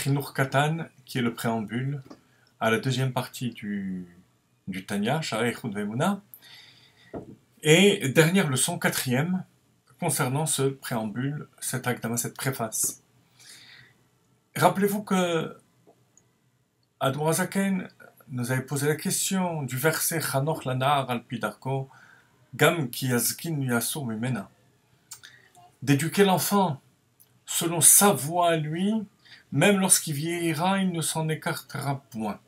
Chinur Katan, qui est le préambule à la deuxième partie du Tanya, Sha'ar Eichut Ve'emunah. Et dernière leçon, quatrième, concernant ce préambule, cet akdama, cette préface. Rappelez-vous que Admor HaZaken nous avait posé la question du verset Chanoch lanar al pi darko, gam ki yazkin yasur mimena. D'éduquer l'enfant selon sa voie à lui, même lorsqu'il vieillira, il ne s'en écartera point.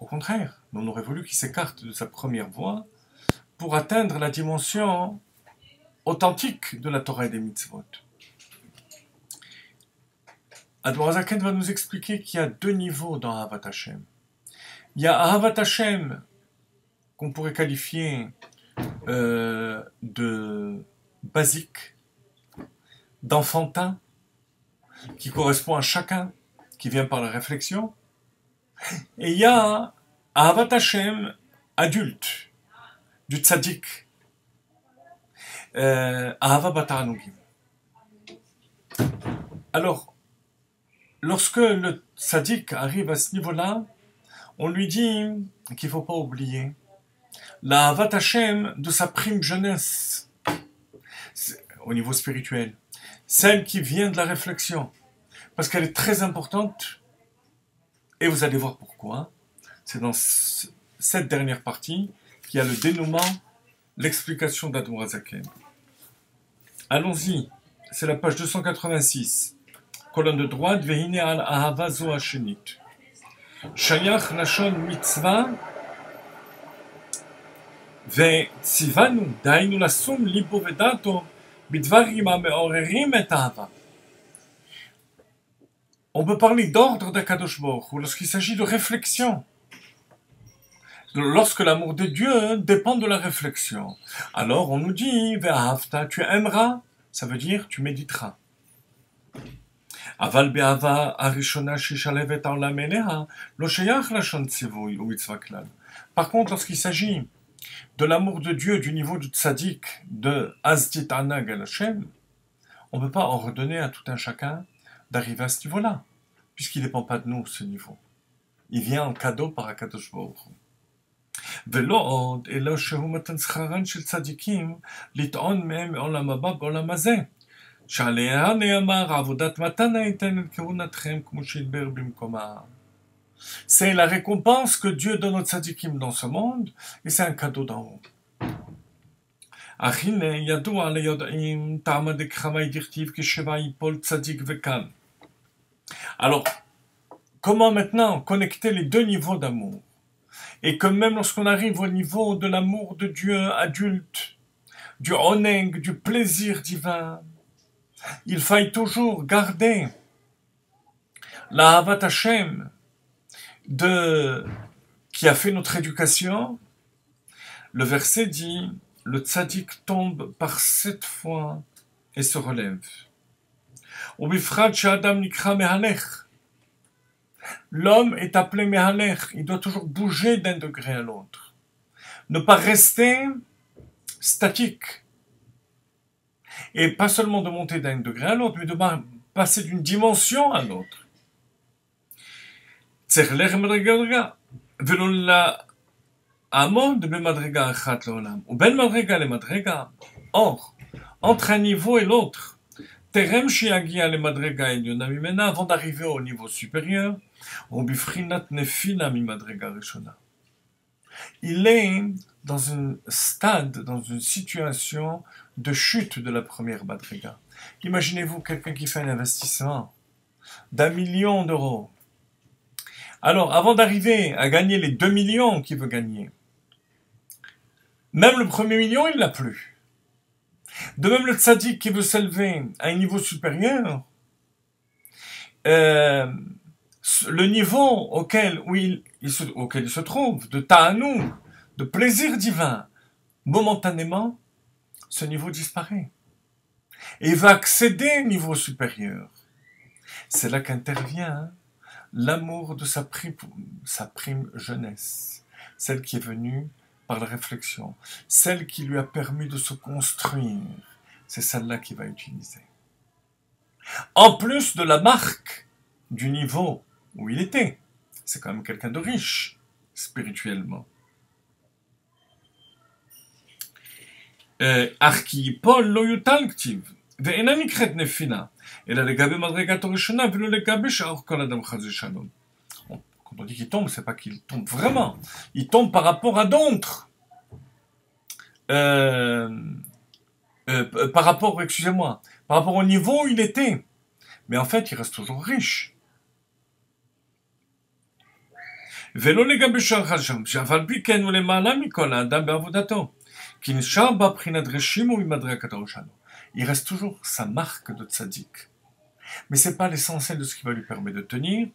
Au contraire, on aurait voulu qu'il s'écarte de sa première voie pour atteindre la dimension authentique de la Torah et des mitzvot. Admor HaZaken va nous expliquer qu'il y a deux niveaux dans Ahavat Hashem. Il y a Ahavat Hashem, qu'on pourrait qualifier de basique, d'enfantin, qui correspond à chacun, qui vient par la réflexion. Et il y a Ahavat Hashem adulte, du tzaddik, Ahava Bataranougim. Alors, lorsque le tzaddik arrive à ce niveau-là, on lui dit qu'il ne faut pas oublier la Ahavat Hashem de sa prime jeunesse, au niveau spirituel, celle qui vient de la réflexion, parce qu'elle est très importante, et vous allez voir pourquoi. C'est dans cette dernière partie qu'il y a le dénouement, l'explication d'Admor HaZaken. Allons-y, c'est la page 286, colonne de droite, Vehine al Ahava zo hashenit. Shayach lashon mitzvah, ve'tzivanu, dainu lasum libo vedato, bidvarim ha'me'orerim et ahava. On peut parler d'ordre d'Akadosh Baruch Hu lorsqu'il s'agit de réflexion. Lorsque l'amour de Dieu dépend de la réflexion. Alors on nous dit, ve'ahavta, tu aimeras, ça veut dire tu méditeras. Aval be'ava arishona shishalevet ha'olam eleha, lo sheyach lashon tzivui ou mitzvah klal. Par contre, lorsqu'il s'agit de l'amour de Dieu du niveau du tzaddik, de Azdit Anag el Hashem, on ne peut pas en redonner à tout un chacun d'arriver à ce niveau-là, puisqu'il ne dépend pas de nous, ce niveau. Il vient en cadeau par Akadosh Baruch Hu. ולא עוד, אלא שהוא מתן שכרן של צדיקים לטעון מהם מעולם הבא בעולם הזה, שעליה נאמר עבודת מתנה ייתן את כהונתכם כמו שהדבר במקומה. C'est la récompense que Dieu donne aux tzadikim dans ce monde, et c'est un cadeau d'en haut. אך הנה ידוע ליודעים טעמא דקחמי דכתיב כשבע ייפול צדיק וקל. Alors, comment maintenant connecter les deux niveaux d'amour? Et que même lorsqu'on arrive au niveau de l'amour de Dieu adulte, du oneg, du plaisir divin, il faille toujours garder la Ahavat Hashem qui a fait notre éducation. Le verset dit, le tzaddik tombe par 7 fois et se relève. Ubifrat she'adam nikra mehalech. L'homme est appelé Mehalech, il doit toujours bouger d'un degré à l'autre. Ne pas rester statique. Et pas seulement de monter d'un degré à l'autre, mais de passer d'une dimension à l'autre. Or, entre un niveau et l'autre, avant d'arriver au niveau supérieur, il est dans un stade, dans une situation de chute de la première madriga. Imaginez-vous quelqu'un qui fait un investissement d'1 million d'euros. Alors, avant d'arriver à gagner les 2 millions qu'il veut gagner, même le premier million, il l'a plus. De même, le tzaddik qui veut s'élever à un niveau supérieur, le niveau auquel il se trouve, de ta'anoug, de plaisir divin, momentanément, ce niveau disparaît. Et il va accéder à un niveau supérieur. C'est là qu'intervient l'amour de sa prime jeunesse, celle qui est venue par la réflexion, celle qui lui a permis de se construire, c'est celle-là qu'il va utiliser. En plus de la marque du niveau où il était. C'est quand même quelqu'un de riche, spirituellement. אך כי ייפול לא יוטל כתיב, ואינה נקראת נפילה, אלא לגבי מדרגתו ראשונה, ולא לגבי שאר כל אדם חס ושלום. Quand on dit qu'il tombe, c'est pas qu'il tombe vraiment. Il tombe par rapport à d'autres. Par rapport, excusez-moi, par rapport au niveau où il était. Mais en fait, il reste toujours riche. ולא לגבי שאר חס ושלום, שאף על פי כן הוא למעלה מכל האדם בעבודתו. Il reste toujours sa marque de tzaddik. Mais ce n'est pas l'essentiel de ce qui va lui permettre de tenir.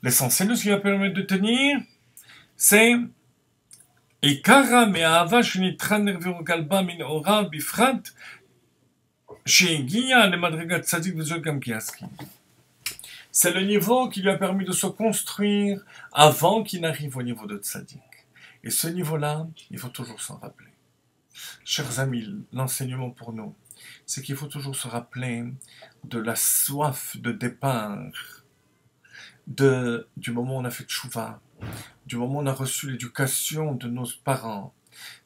L'essentiel de ce qui va permettre de tenir, c'est Ikara me'ahava shenitra nervero kalba min ora bifrat she'egiya lemadregat tzaddik v'zol gam kiaski. C'est le niveau qui lui a permis de se construire avant qu'il n'arrive au niveau de tzaddik. Et ce niveau-là, il faut toujours s'en rappeler. Chers amis, l'enseignement pour nous, c'est qu'il faut toujours se rappeler de la soif de départ, du moment où on a fait tchouva, du moment où on a reçu l'éducation de nos parents.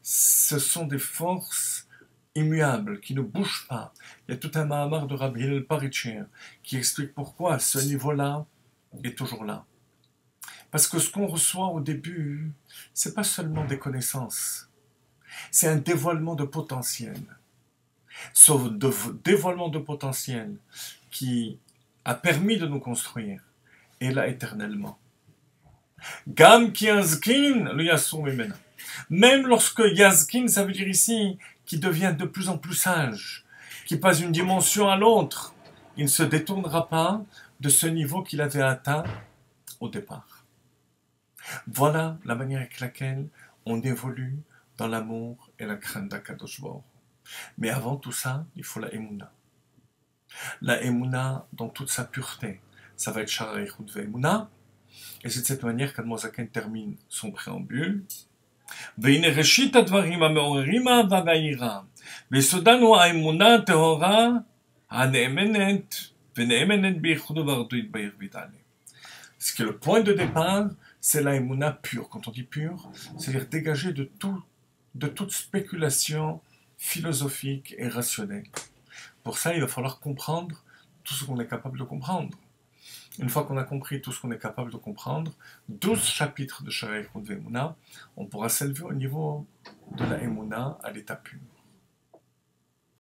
Ce sont des forces immuables, qui ne bougent pas. Il y a tout un mahamar de Rabbi Hillel Paritcher qui explique pourquoi ce niveau-là est toujours là. Parce que ce qu'on reçoit au début, c'est pas seulement des connaissances. C'est un dévoilement de potentiel. Ce dévoilement de potentiel qui a permis de nous construire est là éternellement. Gam ki yazkin le yasur mimena. Même lorsque yazkin, ça veut dire ici qu'il devient de plus en plus sage, qu'il passe d'une dimension à l'autre, il ne se détournera pas de ce niveau qu'il avait atteint au départ. Voilà la manière avec laquelle on évolue dans l'amour et la crainte d'Akadosh Baruch Hu. Mais avant tout ça, il faut la Emouna. La Emouna dans toute sa pureté. Ça va être Sha'ar HaYichud ve'Emouna. Et c'est de cette manière qu'Admozaken termine son préambule. והנה ראשית הדברים המעוררים אהבה והיראה, ויסודן הוא האמונה הטהורה הנאמנת ונאמנת בייחוד ובאחדות יתברך ויתעלה. Ce qui est le point de départ, c'est la Emouna pure. Quand on dit pure, c'est-à-dire dégagée de toute spéculation philosophique et rationnelle. Pour ça, il va falloir comprendre tout ce qu'on est capable de comprendre. Une fois qu'on a compris tout ce qu'on est capable de comprendre, 12 chapitres de Sha'ar HaYichud ve'Emouna, on pourra s'élever au niveau de la Emouna à l'état pur.